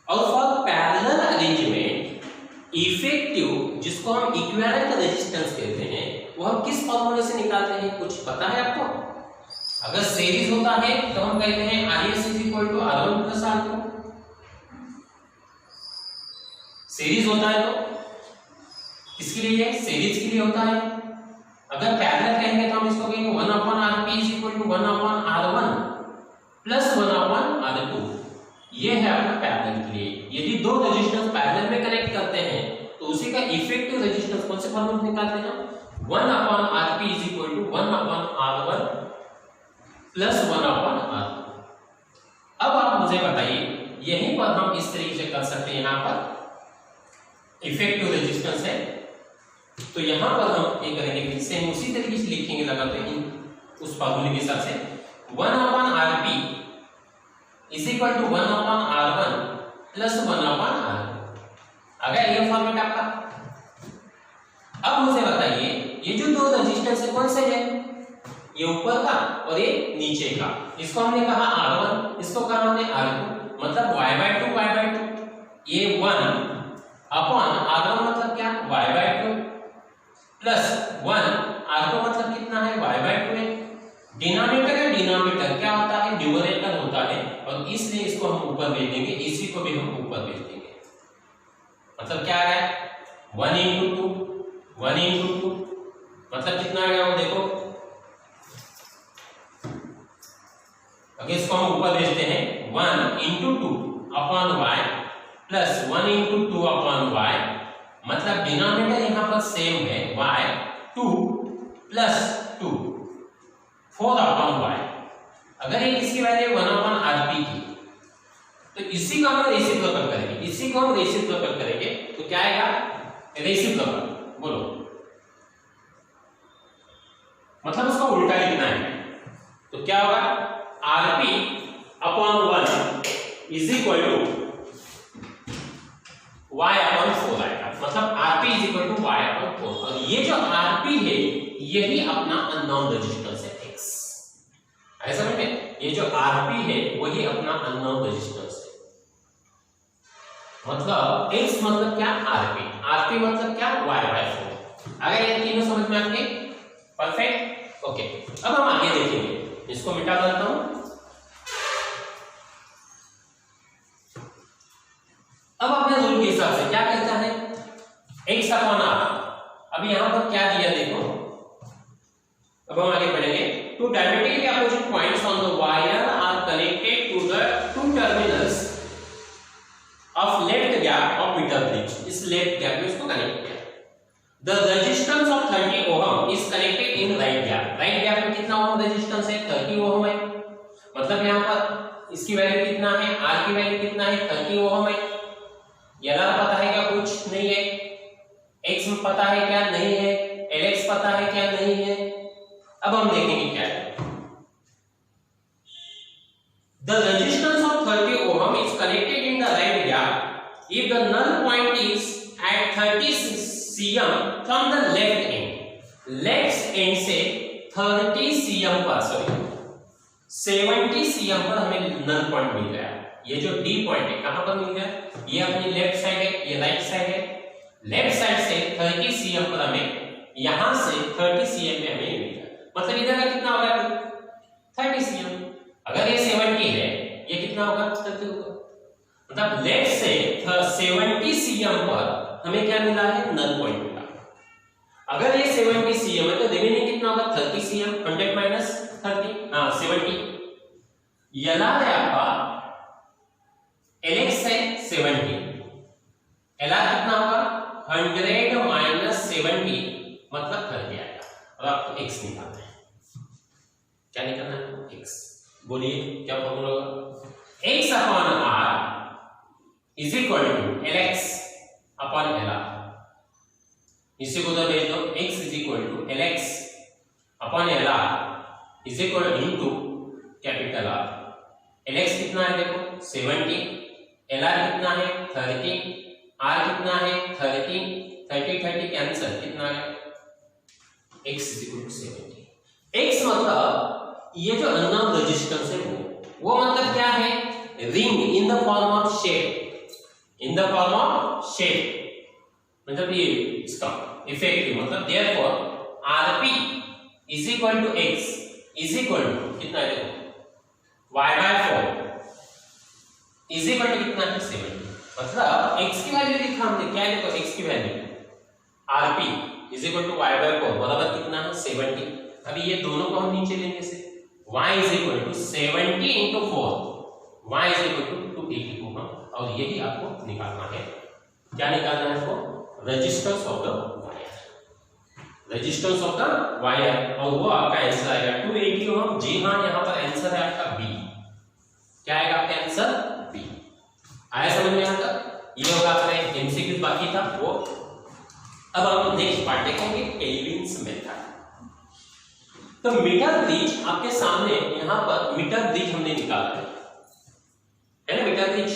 और फॉर पैरेलल अरेंजमेंट इफेक्टिव, जिसको हम इक्विवेलेंट रेजिस्टेंस कहते हैं, वो हम किस फॉर्मूले से निकालते हैं? कुछ पता है आपको? अगर सीरीज होता है तो हम कहते हैं RS = R1 + R2। सीरीज होता है तो किसके लिए? सीरीज के लिए होता है। अगर पैरेलल कहेंगे तो हम इसको कहेंगे 1/Rp = 1/R1 + 1/R2। ये है आपका पैरेलल के लिए। यदि दो रेजिस्टेंस पैरेलल में कनेक्ट करते हैं तो उसी का इफेक्टिव रेजिस्टेंस कौन से फॉर्मूले से निकालते हैं? 1/Rp = 1/R1 + 1/R2। अब आप मुझे बताइए, यहीं पर हम इस तरीके से कर सकते हैं। यहां पर इफेक्टिव रेजिस्टेंस है तो यहां पर हम ये करेंगे, फिर से उसी तरीके से लिखेंगे लगाते हैं उस फॉर्मूले के हिसाब से। 1/Rp = 1/R1 + 1/R2। मुझे बताइए ये जो दो रेजिस्टेंस है कौन से है, ये ऊपर का और ये नीचे का, इसको हमने कहा R1, इसको कहा हमने R2, मतलब y/2 ये 1 अपॉन R1 मतलब क्या y/2 प्लस 1 R2 मतलब कितना है y/2 है। डिनोमिनेटर है, डिनोमिनेटर क्या होता है न्यूमरेटर होता है, और इसलिए इसको हम ऊपर भेज देंगे, इसी को भी हम ऊपर भेज देंगे। मतलब क्या आ गया 1 × 2 1 × 2 मतलब कितना आ गया वो देखो, अगर इसको हम ऊपर भेजते हैं 1 × 2 upon y plus 1 × 2 upon y, मतलब डिनोमिनेटर यहां पर सेम है y 2 प्लस 2 4 अपॉन y। अगर ये किसकी वैल्यू 1 अपॉन rp की, तो इसी को हम रेसिप्रोकल करेंगे, इसी को हम रेसिप्रोकल करेंगे तो क्या आएगा रेसिप्रोकल, बोलो मतलब उसका उल्टा लिखना है, तो क्या होगा rp upon 1 is equal to y upon 4 आएगा, मतलब rp is equal to y upon 4। और ये जो rp है यही अपना अननोन रेजिस्टेंस है x, ऐसा समझ में, ये जो rp है वही अपना अननोन रेजिस्टेंस है, मतलब x मतलब क्या rp मतलब क्या y/4। अगर ये तीनों समझ में आते परफेक्ट, ओके। अब हम आगे देखेंगे, इसको मिटा देता हूं। अब अपने रूल के हिसाब से क्या कहता है x अपॉन r, अभी यहां पर क्या दिया देखो, अब हम आगे बढ़ेंगे। Two diametrically opposite points on the wire are connected to the two terminals of left gap of metre bridge, इस लेफ्ट गैप में इसको कनेक्ट किया। The resistance of 30 ohm is connected in right gap, right gap में कितना ohm resistance है 30 ohm है, मतलब यहां पर इसकी वैल्यू कितना है r की वैल्यू कितना है 30 ओहम है। L पता है क्या कुछ नहीं है, x पता है क्या नहीं है, Lx पता है क्या नहीं है। अब हम देखेंगे क्या है, the resistance of 30 ohm is connected in the right gap if the null point is at 30 cm from the left end से 30 cm पर 70 cm पर हमें नल पॉइंट मिल गया। ये जो D पॉइंट है कहां पर मिल गया, ये अपनी लेफ्ट साइड है, ये राइट साइड है, लेफ्ट साइड से 30 cm पर हमें, यहां से 30 cm में हमें मिल गया, मतलब इधर का कितना होगा 30 cm। अगर ये 70 है ये कितना होगा 30 होगा, मतलब लेफ्ट से 70 cm पर हमें क्या मिला है नल पॉइंट मिला। अगर ये 70 cm है तो रिमेनिंग कितना होगा 30 cm, 100 माइनस 30 70, याद है आपका Lx है 70, Lr कितना होगा 100 माइनस 70 मतलब 30 आएगा, और आपको x निकालना है, क्या निकालना है x, बोलिए क्या फॉर्मूला होगा, x upon r is equal to Lx upon Lr, इसी को तो भेज दो, x is equal to Lx upon Lr is equal into capital R। Lx कितना है देखो 70, Lr कितना है 30, R कितना है 30, 30 कैंसिल कितना है x is equal to 70। x मतलब ये जो अननोन रेजिस्टेंस है वो मतलब क्या है ring in the form of shape, in the form of shape, मतलब ये इसका इफेक्टिव, मतलब therefore rp is equal to x is equal to कितना है देखो y/4 इज इक्वल टू कितना है 70, मतलब x की वैल्यू लिखा हमने, क्या है देखो x की value rp is equal to y/4 बराबर कितना है 70। अभी ये दोनों को हम नीचे लेंगे से y is equal to 70 into 4, y is equal to 280 ohm, और यही आपको निकालना है, क्या निकालना है आपको resistance of the wire, resistance of the wire, और वो आपका आंसर आएगा 280 ओम। जी हां, यहां पर आंसर है आपका बी, क्या आएगा आपका आंसर बी। आया समझ में यहां तक, ये होगा आपका एमसीक्यू बाकी था वो। अब हम नेक्स्ट पार्ट देखेंगे केल्विन्स मेथड। तो मीटर ब्रिज आपके सामने, यहां पर मीटर ब्रिज हमने निकाला है ना मीटर ब्रिज।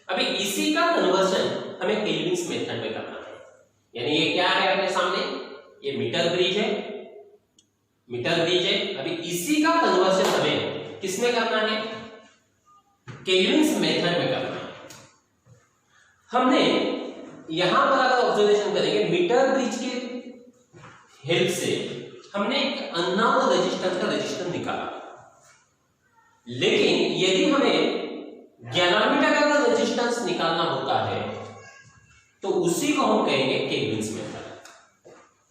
अभी इसी का कन्वर्जन हमें केल्विन्स मेथड में करना है, यानी ये क्या है अपने सामने ये मीटर ब्रिज है, मीटर ब्रिज है। अभी इसी का कन्वर्जन हमें किसमें करना है, केल्विन्स मेथड में करना है। हमने यहां पर अगर ऑब्जर्वेशन करेंगे, मीटर ब्रिज के हेल्प से हमने एक अननोन रेजिस्टेंस का रेजिस्टेंस निकाला, लेकिन यदि हमें गैलोमीटर का रेजिस्टेंस निकालना होता है तो उसी को हम कहेंगे केल्विन्स मेथड।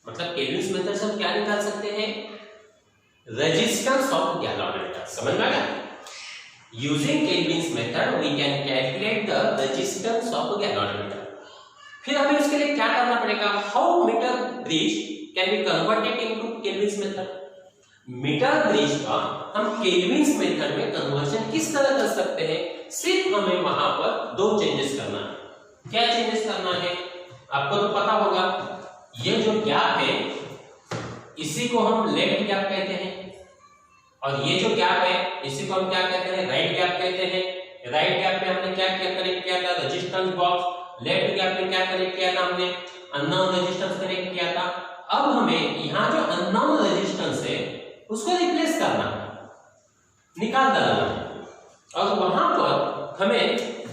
मतलब केल्विन्स मेथड से हम क्या निकाल सकते हैं, रेजिस्टेंस ऑफ गैलोमीटर। समझ में आ गया? Using Kelvin's method we can calculate the resistance of galvanometer. फिर हमें उसके लिए क्या करना पड़ेगा, how metre bridge can be converted into Kelvin's method. Metre bridge का हम केल्विन्स मेथड में कन्वर्जन किस तरह कर सकते हैं, सिर्फ हमें वहां पर दो चेंजेस करना है। क्या चेंजेस करना है, आपको तो पता होगा, ये जो गैप है इसी को हम लेफ्ट गैप कहते हैं, और ये जो गैप है इसी को हम क्या कहते हैं, राइट गैप कहते हैं। राइट गैप में हमने क्या क्या कनेक्ट किया था, रेजिस्टेंस बॉक्स। लेफ्ट गैप में क्या कनेक्ट किया था हमने, अननोन रेजिस्टेंस कनेक्ट किया था। अब हमें यहाँ जो अननोन रेजिस्टेंस है उसको रिप्लेस करना है, निकाल डालना है, और वहां पर हमें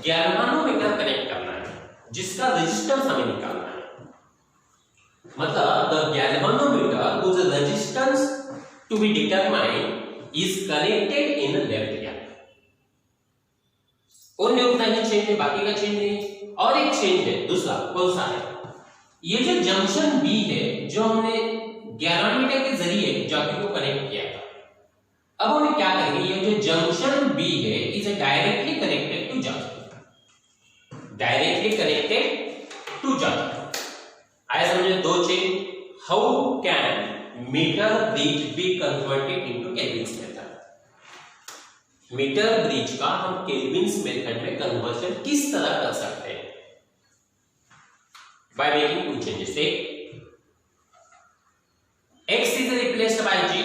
गैल्वानोमीटर कनेक्ट करना है जिसका रेजिस्टेंस हमें निकालना है। मतलब the galvanometer whose resistance to be determined is connected in left gap। और उतना ही चेंज है, बाकी का चेंज नहीं। और एक चेंज है दूसरा, कौन सा है, ये जो जंक्शन बी है जो हमने गैल्वानोमीटर के जरिए जॉकी को कनेक्ट किया था, अब हमें क्या करेंगे, ये जो जंक्शन बी है is directly connected to jockey, directly connected to jockey. आया समझे दो change. How can metre bridge be converted into Kelvin's method. Metre bridge का हम केल्विन्स मेथड में कन्वर्जन किस तरह कर सकते हैं, by making two changes. X is replaced by G,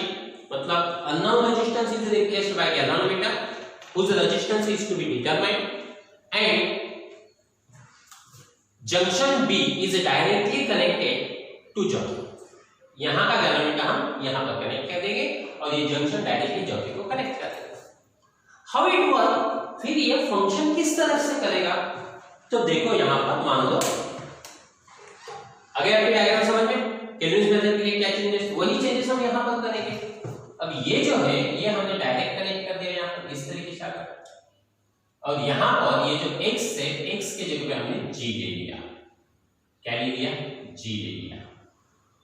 मतलब unknown resistance is replaced by galvanometer whose resistance is to be determined, and junction B is directly connected to jockey। यहाँ का galvanometer हम यहाँ पर कनेक्ट कर देंगे और ये जंक्शन डायरेक्टली जॉकी को कनेक्ट कर देगा। हाउ इट वर्क, फिर ये फंक्शन किस तरह से करेगा, तो देखो यहाँ पर मान लो अगर आपके डायग्राम समझ में, केल्विन्स मेथड के लिए क्या चेंजेस, वही चेंजेस हम यहाँ पर करेंगे। अब ये जो है ये हमने डायरेक्ट कनेक्ट कर दिया यहाँ पर इस तरीके से आकर, और यहाँ पर ये जो x है, x के जगह पे हमने g ले लिया। क्या ले लिया, g ले लिया,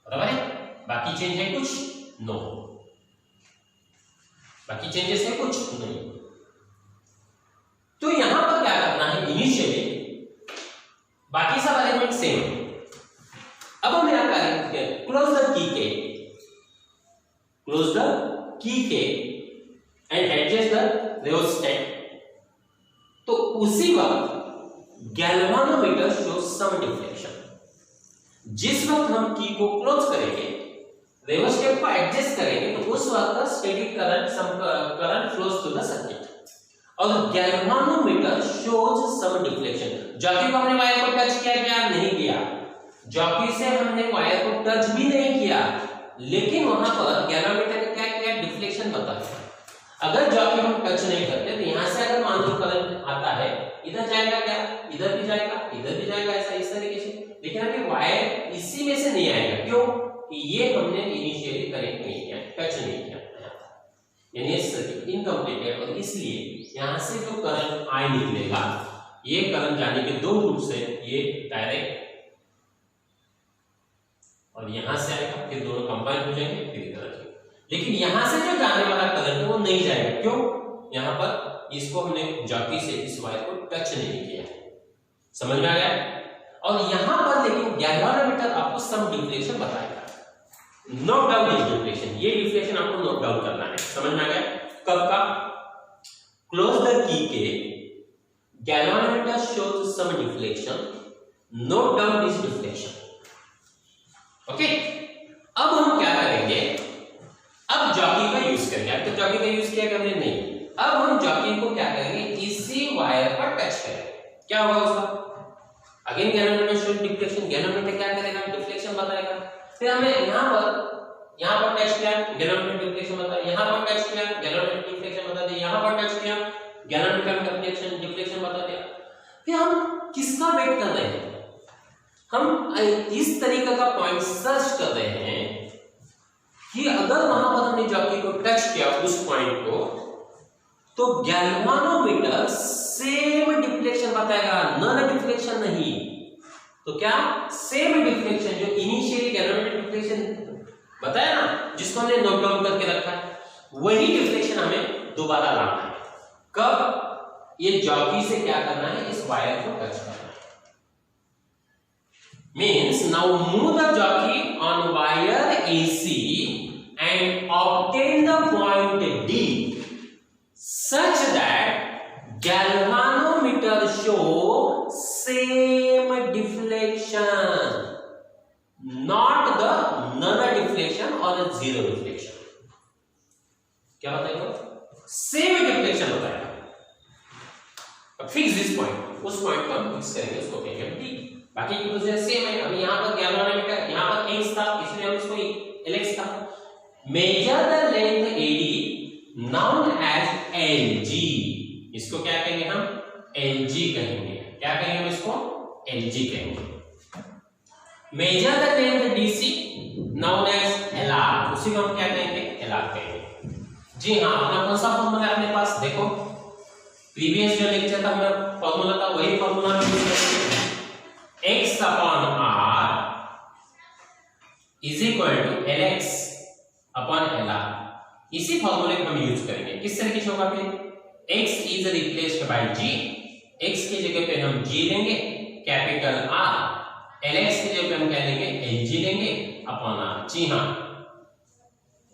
बराबर है। बाकी चेंज है कुछ, नो, बाकी चेंजेस है कुछ नहीं। तो यहाँ पर क्या करना है, इनिशियली बाकी सब एलिमेंट सेम। अब हम यहाँ करेंगे क्लोज द की के, क्लोज द की के एंड एडजस्ट द रियोस्टेट। तो उसी वक्त गैल्वानोमीटर शोज सम डिफ्लेक्शन। जिस वक्त हम की को क्लोज करेंगे, रियोस्टेट को एडजस्ट करेंगे, तो उस वक्त static current flows to the circuit, और galvanometer shows some deflection. Jockey को हमने वायर को टच किया क्या, नहीं किया, जॉकी से हमने वायर को टच भी नहीं किया, लेकिन वहां पर गैल्वानोमीटर ने क्या किया, डिफ्लेक्शन बताया। अगर जॉकी हम टच नहीं करते तो यहां से अगर मान लो करंट आता है, इधर जाएगा क्या, इधर भी जाएगा, इधर भी जाएगा, ऐसा इस तरीके से। लेकिन अभी वायर इसी में से नहीं आएगा, क्यों, ये हमने इनिशियली कनेक्ट नहीं किया, टच नहीं किया, यानी सर्किट इनकम्प्लीट है। और इसलिए यहां से जो करंट आई निकलेगा, ये करंट जाने के दो रूट से, ये डायरेक्ट और यहां से आएगा, फिर दोनों कंबाइन हो जाएंगे, फिर इधर आ जाएगा। लेकिन यहां से जो जाने वाला करंट है वो नहीं जाएगा, क्यों, यहां पर इसको हमने जॉकी से इस वायर को टच नहीं किया। समझ में आ गया। और यहां पर लेकिन गैल्वानोमीटर आपको सम डिफ्लेक्शन बताएगा, नोट डाउन दिस डिफ्लेक्शन, ये डिफ्लेक्शन आपको नोट डाउन करना है। समझ में आ गया। कब का, क्लोज द की के galvanometer shows some deflection, note down this deflection. Okay, अब हम क्या करेंगे, अब जॉकी का यूज करेंगे। अब तो जॉकी का यूज किया हमने नहीं, अब हम जॉकी को क्या करेंगे, इसी वायर पर टच करेंगे। क्या होगा उसका, again galvanometer shows deflection, galvanometer क्या करेगा, डिफ्लेक्शन बताएगा। फिर हमें यहाँ पर टच किया गैलोमेट्रिक डिफ्लेक्शन बता, यहाँ पर टच किया गैलोमेट्रिक डिफ्लेक्शन बता दिया, यहाँ पर टच किया गैलोमेट्रिक डिफ्लेक्शन बता दिया। फिर हम किसका वेट कर रहे हैं? हम इस तरीके का पॉइंट सर्च कर रहे हैं कि अगर वहां पर हमने जॉकी को टच किया उस पॉइंट को, तो गैल्वानोमीटर सेम डिफ्लेक्शन बताएगा, नॉन डिफ्लेक्शन नहीं। तो क्या सेम डिफ्लेक्शन जो इनिशियली गैल्वानोमेट्रिक डिफ्लेक्शन बताया ना, जिसको हमने नोट डाउन करके रखा है, वही डिफ्लेक्शन हमें दोबारा लाना है। कब? ये जॉकी से क्या करना है? इस वायर को टच करना है। Means now move the jockey on wire AC and obtain the point D such that galvanometer show same deflection, not the null deflection or the zero deflection. क्या बताएगा? Same deflection बताएगा। Fix this point, उस point को हम fix करेंगे, उसको कहेंगे D। बाकी की प्रोसेस सेम है। अभी यहाँ पर गैल्वानोमीटर, यहाँ पर x था, इसलिए हम इसको Lx था। Measure the length AD known as Lg, इसको क्या कहेंगे हम? Lg कहेंगे। क्या कहेंगे हम इसको? Lg कहेंगे। Measure the length DC known as Lr, उसी को हम क्या कहेंगे? Lr कहेंगे। जी हाँ, अपना कौन सा फॉर्मूला है अपने पास? देखो प्रीवियस जो लेक्चर था हमारा फॉर्मूला था, वही फॉर्मूला हम यूज करेंगे। x upon r is equal to Lx upon Lr। इसी फॉर्मूले को हम यूज करेंगे। किस तरीके से होगा? फिर x is replaced by g, x की जगह पे हम g लेंगे कैपिटल R, Lx की जगह पे हम क्या लेंगे? Lg लेंगे अपॉन r। जी हाँ,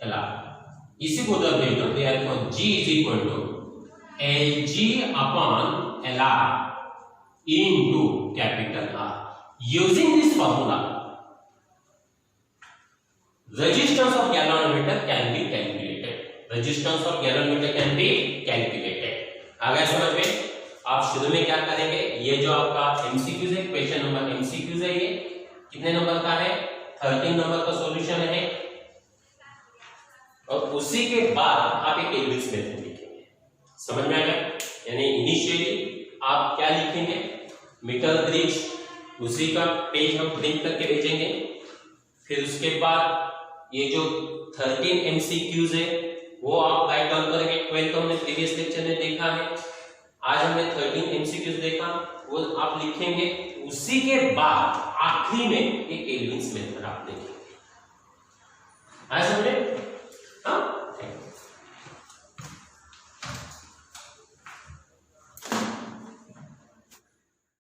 Lr। इसी को उधर भेज दो, therefore g is equal to Lg upon Lr into capital R. Using this formula, resistance of galvanometer can be calculated. Resistance of galvanometer can be calculated. आ गया समझ में? आप शुरू में क्या करेंगे? ये जो आपका MCQ है, क्वेश्चन नंबर MCQ है, ये कितने नंबर का है? 13 नंबर का सॉल्यूशन है। और उसी के बाद आप एक केल्विन मेथड लिखेंगे। समझ में आ गया? यानी इनिशियली आप क्या लिखेंगे? मीटर ब्रिज, उसी का पेज हम प्रिंट करके भेजेंगे। फिर उसके बाद ये जो 13 MCQs है वो आप राइट डाउन करेंगे। 12 तो हमने प्रीवियस लेक्चर में देखा है, आज हमने 13 MCQs देखा, वो आप लिखेंगे। उसी के बाद आखिरी में एक केल्विन मेथड आप लिखेंगे। समझे?